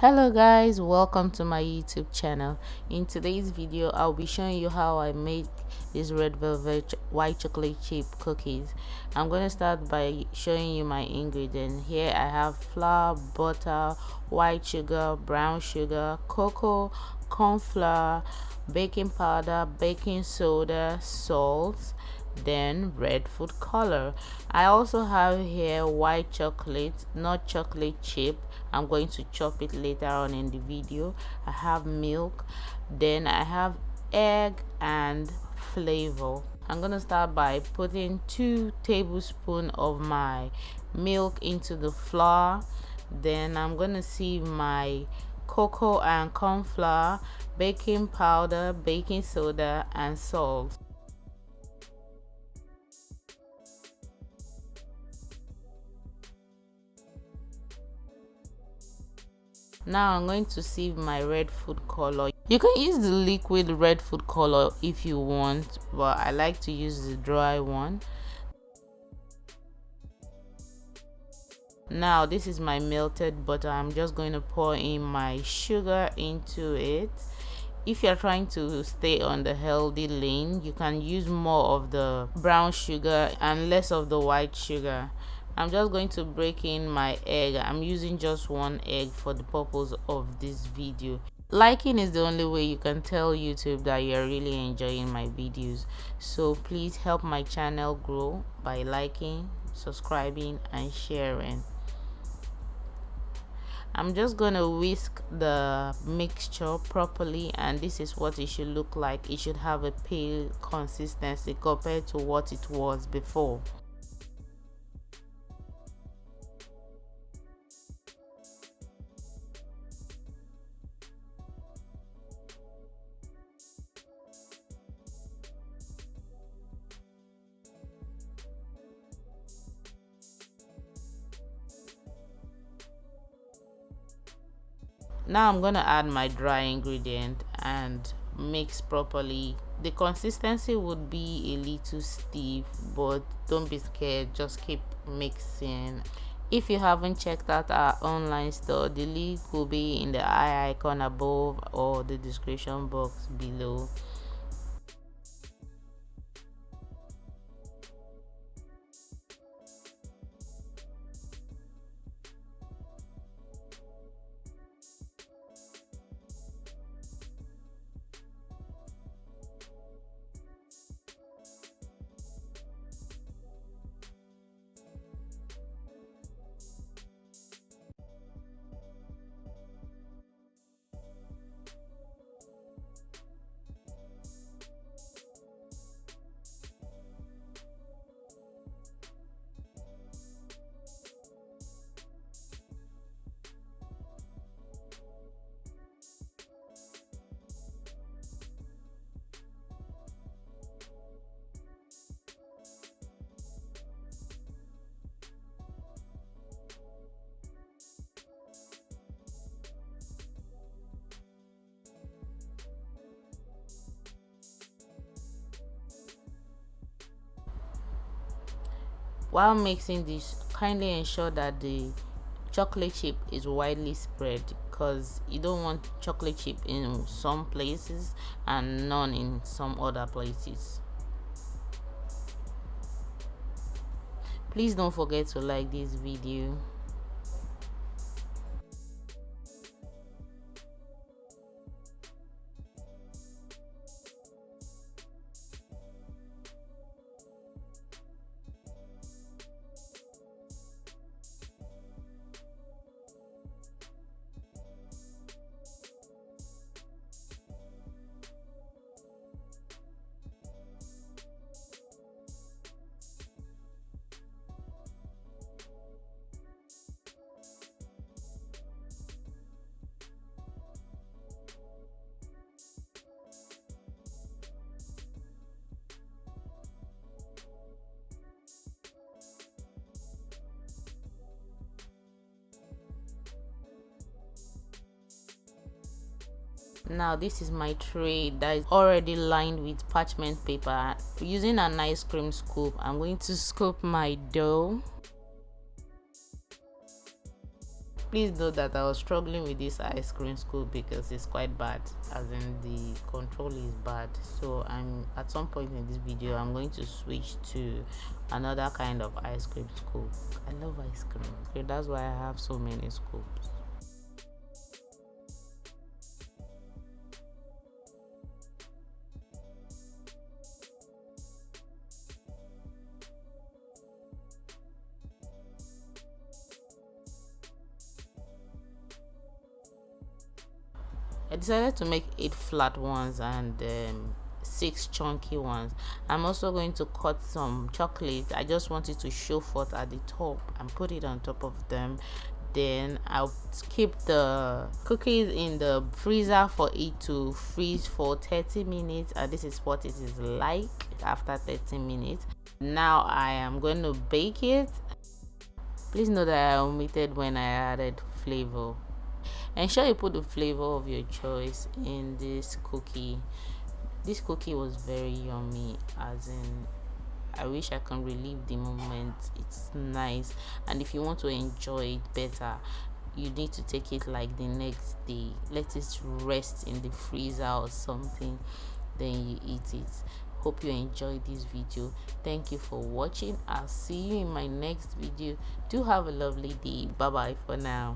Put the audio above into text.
Hello guys, welcome to my YouTube channel. In today's video I'll be showing you how I make these red velvet white chocolate chip cookies. I'm going to start by showing you my ingredients. Here I have flour, butter, white sugar, brown sugar, cocoa, corn flour, baking powder, baking soda, salt, then red food color. I also have here white chocolate, not chocolate chip. I'm going to chop it later on in the video. I have milk, then I have egg and flavor. I'm gonna start by putting 2 tablespoons of my milk into the flour. Then I'm gonna sieve my cocoa and corn flour, baking powder, baking soda and salt. Now I'm going to sieve my red food color. You can use the liquid red food color if you want, but I like to use the dry one. Now this is my melted butter. I'm just going to pour in my sugar into it. If you're trying to stay on the healthy lane, you can use more of the brown sugar and less of the white sugar. I'm just going to break in my egg. I'm using just 1 egg for the purpose of this video. Liking is the only way you can tell YouTube that you're really enjoying my videos. So please help my channel grow by liking, subscribing and sharing. I'm just gonna whisk the mixture properly, and this is what it should look like. It should have a pale consistency compared to what it was before. Now I'm gonna add my dry ingredient and mix properly. The consistency would be a little stiff, but don't be scared, just keep mixing. If you haven't checked out our online store, the link will be in the eye icon above or the description box below. While mixing this, kindly ensure that the chocolate chip is widely spread, because you don't want chocolate chip in some places and none in some other places. Please don't forget to like this video. Now this is my tray that is already lined with parchment paper. Using an ice cream scoop, I'm going to scoop my dough. Please note that I was struggling with this ice cream scoop because it's quite bad, as in the control is bad. So I'm at some point in this video I'm going to switch to another kind of ice cream scoop. I love ice cream, so that's why I have so many scoops. I decided to make 8 flat ones and 6 chunky ones. I'm also going to cut some chocolate. I just wanted to show forth at the top and put it on top of them. Then I'll keep the cookies in the freezer for it to freeze for 30 minutes, and this is what it is like after 30 minutes. Now I am going to bake it. Please note that I omitted when I added flavor. Ensure you put the flavor of your choice in this cookie. This cookie was very yummy, as in I wish I can relive the moment. It's nice, and if you want to enjoy it better, you need to take it like the next day. Let it rest in the freezer or something, then you eat it. Hope you enjoyed this video. Thank you for watching. I'll see you in my next video. Do have a lovely day. Bye bye for now.